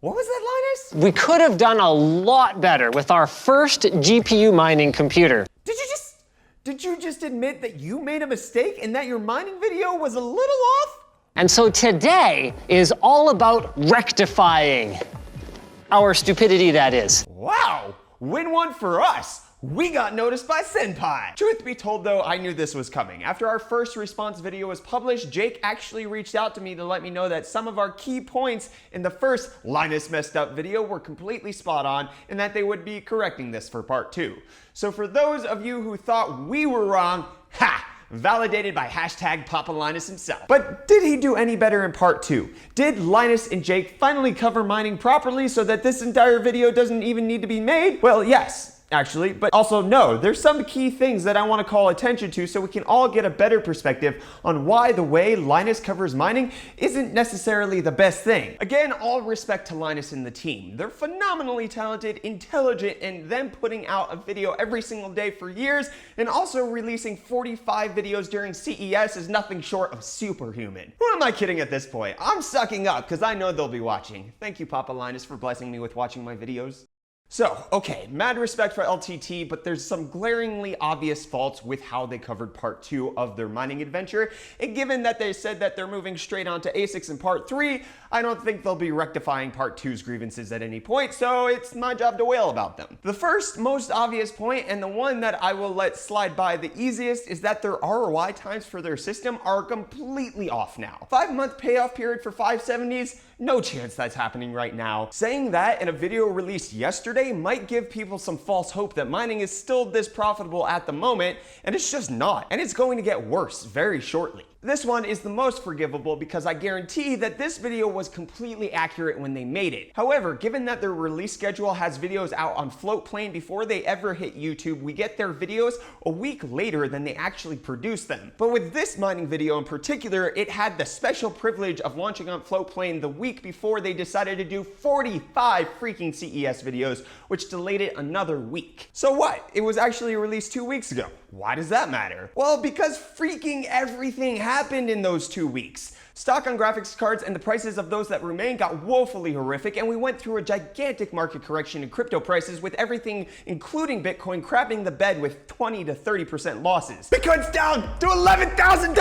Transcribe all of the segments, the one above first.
What was that, Linus? We could have done a lot better with our first GPU mining computer. Did you just admit that you made a mistake and that your mining video was a little off? And so today is all about rectifying our stupidity, that is. Wow, win one for us. We got noticed by Senpai. Truth be told though, I knew this was coming. After our first response video was published, Jake actually reached out to me to let me know that some of our key points in the first Linus messed up video were completely spot on and that they would be correcting this for part 2. So for those of you who thought we were wrong, ha! Validated by hashtag Papa Linus himself. But did he do any better in part 2? Did Linus and Jake finally cover mining properly so that this entire video doesn't even need to be made? Well, yes. Actually, but also no, there's some key things that I want to call attention to so we can all get a better perspective on why the way Linus covers mining isn't necessarily the best thing. Again, all respect to Linus and the team. They're phenomenally talented, intelligent, and them putting out a video every single day for years and also releasing 45 videos during CES is nothing short of superhuman. Who am I kidding at this point? I'm sucking up because I know they'll be watching. Thank you, Papa Linus, for blessing me with watching my videos. So, okay, mad respect for LTT, but there's some glaringly obvious faults with how they covered part 2 of their mining adventure, and given that they said that they're moving straight on to ASICs in part 3, I don't think they'll be rectifying part 2's grievances at any point, so it's my job to wail about them. The first, most obvious point, and the one that I will let slide by the easiest, is that their ROI times for their system are completely off now. 5-month payoff period for 570s? No chance that's happening right now. Saying that in a video released yesterday might give people some false hope that mining is still this profitable at the moment, and it's just not. And it's going to get worse very shortly. This one is the most forgivable because I guarantee that this video was completely accurate when they made it. However, given that their release schedule has videos out on Floatplane before they ever hit YouTube, we get their videos a week later than they actually produce them. But with this mining video in particular, it had the special privilege of launching on Floatplane the week before they decided to do 45 freaking CES videos, which delayed it another week. So what? It was actually released 2 weeks ago. Why does that matter? Well, because freaking everything happened in those 2 weeks. Stock on graphics cards and the prices of those that remain got woefully horrific, and we went through a gigantic market correction in crypto prices with everything, including Bitcoin, crapping the bed with 20 to 30% losses. Bitcoin's down to $11,000!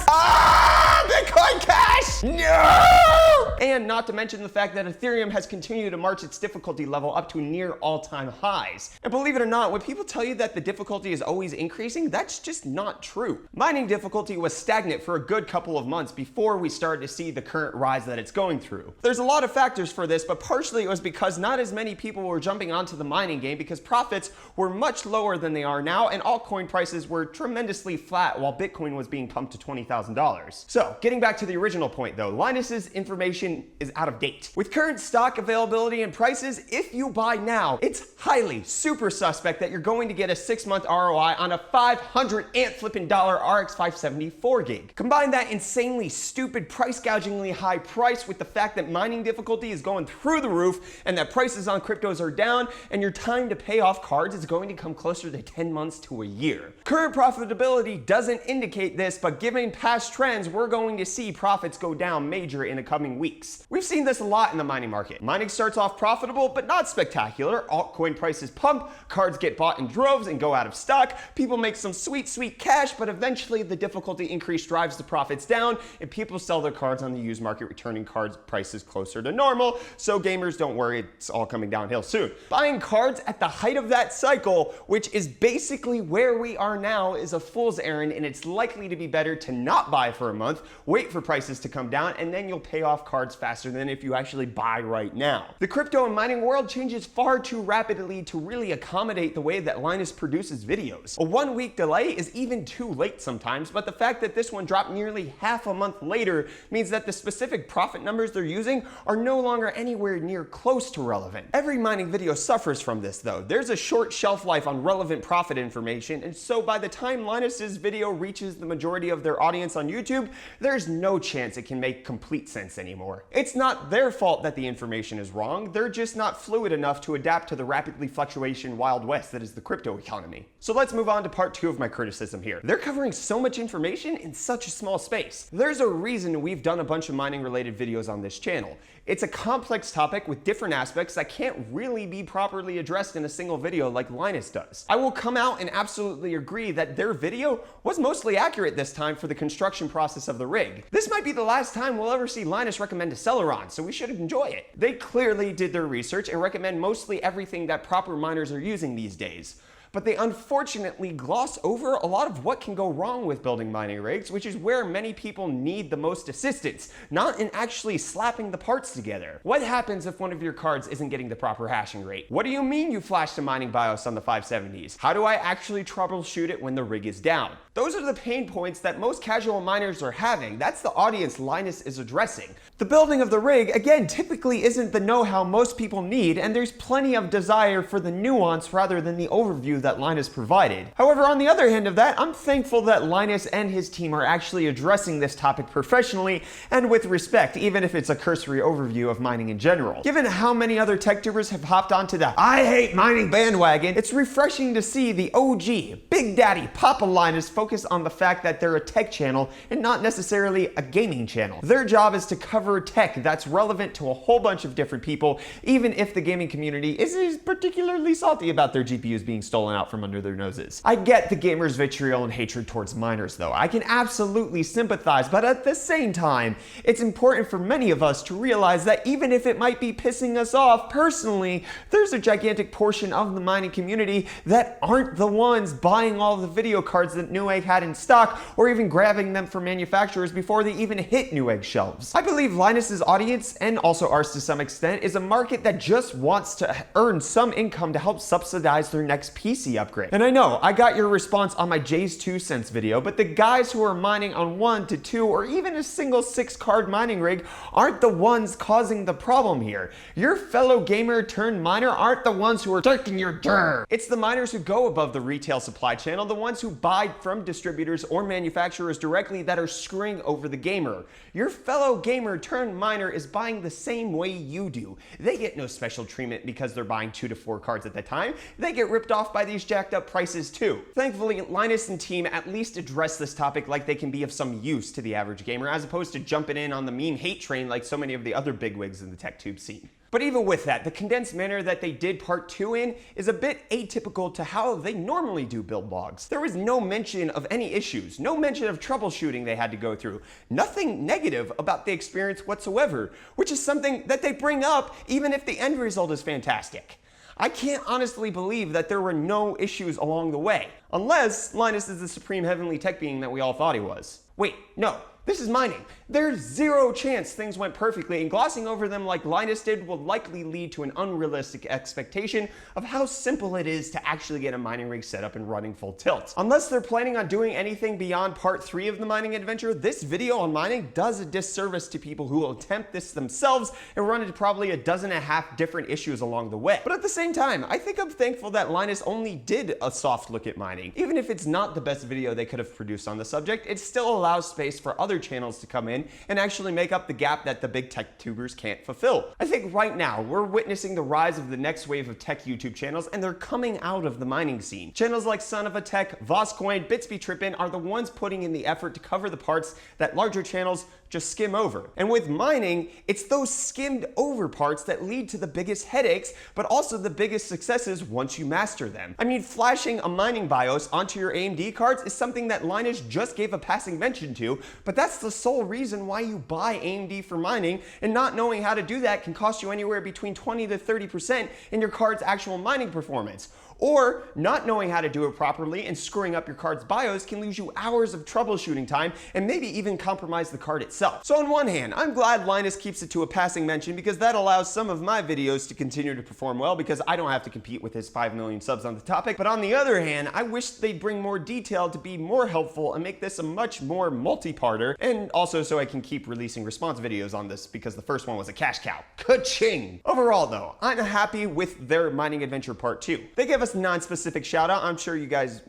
Ah! Bitcoin Cash! No! And not to mention the fact that Ethereum has continued to march its difficulty level up to near all-time highs. And believe it or not, when people tell you that the difficulty is always increasing, that's just not true. Mining difficulty was stagnant for a good couple of months before we started to see the current rise that it's going through. There's a lot of factors for this, but partially it was because not as many people were jumping onto the mining game because profits were much lower than they are now, and altcoin prices were tremendously flat while Bitcoin was being pumped to $20,000. So, getting back to the original point though, Linus's information is out of date. With current stock availability and prices, if you buy now, it's highly super suspect that you're going to get a 6-month ROI on a $500 ant flipping dollar RX 574 gig. Combine that insanely stupid price gougingly high price with the fact that mining difficulty is going through the roof and that prices on cryptos are down, and your time to pay off cards is going to come closer to 10 months to a year. Current profitability doesn't indicate this, but given past trends, we're going to see profits go down major in the coming weeks. We've seen this a lot in the mining market. Mining starts off profitable, but not spectacular. Altcoin prices pump, cards get bought in droves and go out of stock, people make some sweet, sweet cash, but eventually the difficulty increase drives the profits down, and people sell their cards on the used market, returning cards prices closer to normal. So gamers, don't worry, it's all coming downhill soon. Buying cards at the height of that cycle, which is basically where we are now, is a fool's errand, and it's likely to be better to not buy for a month, wait for prices to come down, and then you'll pay off cards faster than if you actually buy right now. The crypto and mining world changes far too rapidly to really accommodate the way that Linus produces videos. A 1-week delay is even too late sometimes, but the fact that this one dropped nearly half a month later means that the specific profit numbers they're using are no longer anywhere near close to relevant. Every mining video suffers from this though. There's a short shelf life on relevant profit information, and so by the time Linus's video reaches the majority of their audience on YouTube, there's no chance it can make complete sense anymore. It's not their fault that the information is wrong, they're just not fluid enough to adapt to the rapidly fluctuation Wild West that is the crypto economy. So let's move on to part 2 of my criticism here. They're covering so much information in such a small space. There's a reason reason we've done a bunch of mining related videos on this channel. It's a complex topic with different aspects that can't really be properly addressed in a single video like Linus does. I will come out and absolutely agree that their video was mostly accurate this time for the construction process of the rig. This might be the last time we'll ever see Linus recommend a Celeron, so we should enjoy it. They clearly did their research and recommend mostly everything that proper miners are using these days. But they unfortunately gloss over a lot of what can go wrong with building mining rigs, which is where many people need the most assistance, not in actually slapping the parts together. What happens if one of your cards isn't getting the proper hashing rate? What do you mean you flashed a mining BIOS on the 570s? How do I actually troubleshoot it when the rig is down? Those are the pain points that most casual miners are having. That's the audience Linus is addressing. The building of the rig, again, typically isn't the know-how most people need, and there's plenty of desire for the nuance rather than the overview that Linus provided. However, on the other hand of that, I'm thankful that Linus and his team are actually addressing this topic professionally and with respect, even if it's a cursory overview of mining in general. Given how many other tech tubers have hopped onto the I hate mining bandwagon, it's refreshing to see the OG, Big Daddy, Papa Linus focus on the fact that they're a tech channel and not necessarily a gaming channel. Their job is to cover tech that's relevant to a whole bunch of different people, even if the gaming community isn't particularly salty about their GPUs being stolen out from under their noses. I get the gamers' vitriol and hatred towards miners though. I can absolutely sympathize, but at the same time, it's important for many of us to realize that even if it might be pissing us off personally, there's a gigantic portion of the mining community that aren't the ones buying all the video cards that Newegg had in stock or even grabbing them from manufacturers before they even hit Newegg shelves. I believe Linus's audience, and also ours to some extent, is a market that just wants to earn some income to help subsidize their next PC upgrade. And I know, I got your response on my Jay's 2 cents video, but the guys who are mining on 1 to 2 or even a single 6-card mining rig aren't the ones causing the problem here. Your fellow gamer turned miner aren't the ones who are taking your dirt. It's the miners who go above the retail supply channel, the ones who buy from distributors or manufacturers directly that are screwing over the gamer. Your fellow gamer turned miner is buying the same way you do. They get no special treatment because they're buying 2 to 4 cards at a time. They get ripped off by these jacked up prices too. Thankfully, Linus and team at least address this topic like they can be of some use to the average gamer, as opposed to jumping in on the meme hate train like so many of the other bigwigs in the tech tube scene. But even with that, the condensed manner that they did part 2 in is a bit atypical to how they normally do build logs. There was no mention of any issues, no mention of troubleshooting they had to go through, nothing negative about the experience whatsoever, which is something that they bring up even if the end result is fantastic. I can't honestly believe that there were no issues along the way, unless Linus is the supreme heavenly tech being that we all thought he was. Wait, no. This is mining. There's zero chance things went perfectly, and glossing over them like Linus did will likely lead to an unrealistic expectation of how simple it is to actually get a mining rig set up and running full tilt. Unless they're planning on doing anything beyond part 3 of the mining adventure, this video on mining does a disservice to people who will attempt this themselves and run into probably 12.5 different issues along the way. But at the same time, I think I'm thankful that Linus only did a soft look at mining. Even if it's not the best video they could have produced on the subject, it still allows space for other channels to come in and actually make up the gap that the big tech tubers can't fulfill. I think right now we're witnessing the rise of the next wave of tech YouTube channels, and they're coming out of the mining scene. Channels like Son of a Tech, Voscoin, Bits Be Trippin' are the ones putting in the effort to cover the parts that larger channels just skim over. And with mining, it's those skimmed over parts that lead to the biggest headaches, but also the biggest successes once you master them. I mean, flashing a mining BIOS onto your AMD cards is something that Linus just gave a passing mention to, but that's the sole reason why you buy AMD for mining, and not knowing how to do that can cost you anywhere between 20 to 30% in your card's actual mining performance. Or not knowing how to do it properly and screwing up your card's BIOS can lose you hours of troubleshooting time and maybe even compromise the card itself. So on one hand, I'm glad Linus keeps it to a passing mention, because that allows some of my videos to continue to perform well because I don't have to compete with his 5 million subs on the topic. But on the other hand, I wish they'd bring more detail to be more helpful and make this a much more multi-parter, and also so I can keep releasing response videos on this because the first one was a cash cow. Ka-ching! Overall though, I'm happy with their mining adventure part 2. They gave us non-specific shout out. I'm sure you guys,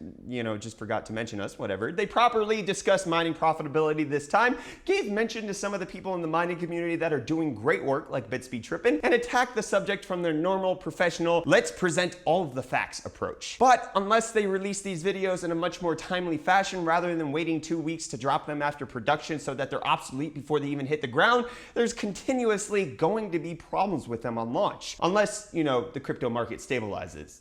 just forgot to mention us, whatever. They properly discussed mining profitability this time, gave mention to some of the people in the mining community that are doing great work like Bitsby Trippin' and attack the subject from their normal, professional, let's present all of the facts approach. But unless they release these videos in a much more timely fashion rather than waiting 2 weeks to drop them after production so that they're obsolete before they even hit the ground, there's continuously going to be problems with them on launch. Unless, you know, the crypto market stabilizes.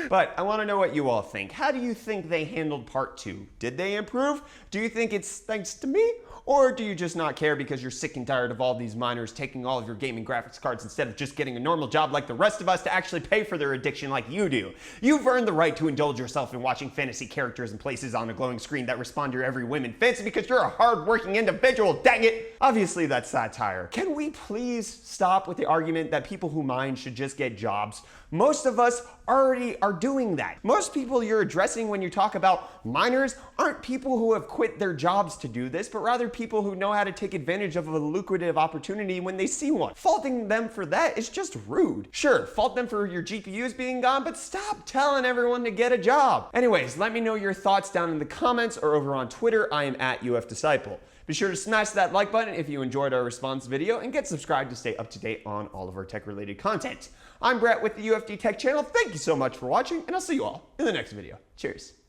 But I want to know what you all think. How do you think they handled part 2? Did they improve? Do you think it's thanks to me? Or do you just not care because you're sick and tired of all these miners taking all of your gaming graphics cards instead of just getting a normal job like the rest of us to actually pay for their addiction like you do? You've earned the right to indulge yourself in watching fantasy characters and places on a glowing screen that respond to your every whim and fancy because you're a hard-working individual, dang it! Obviously that's satire. Can we please stop with the argument that people who mine should just get jobs? Most of us already are doing that. Most people you're addressing when you talk about miners aren't people who have quit their jobs to do this, but rather people who know how to take advantage of a lucrative opportunity when they see one. Faulting them for that is just rude. Sure, fault them for your GPUs being gone, but stop telling everyone to get a job. Anyways, let me know your thoughts down in the comments or over on Twitter. I am at UFDisciple. Be sure to smash that like button if you enjoyed our response video and get subscribed to stay up to date on all of our tech-related content. I'm Brett with the UFD Tech channel. Thank you so much for watching, and I'll see you all in the next video. Cheers.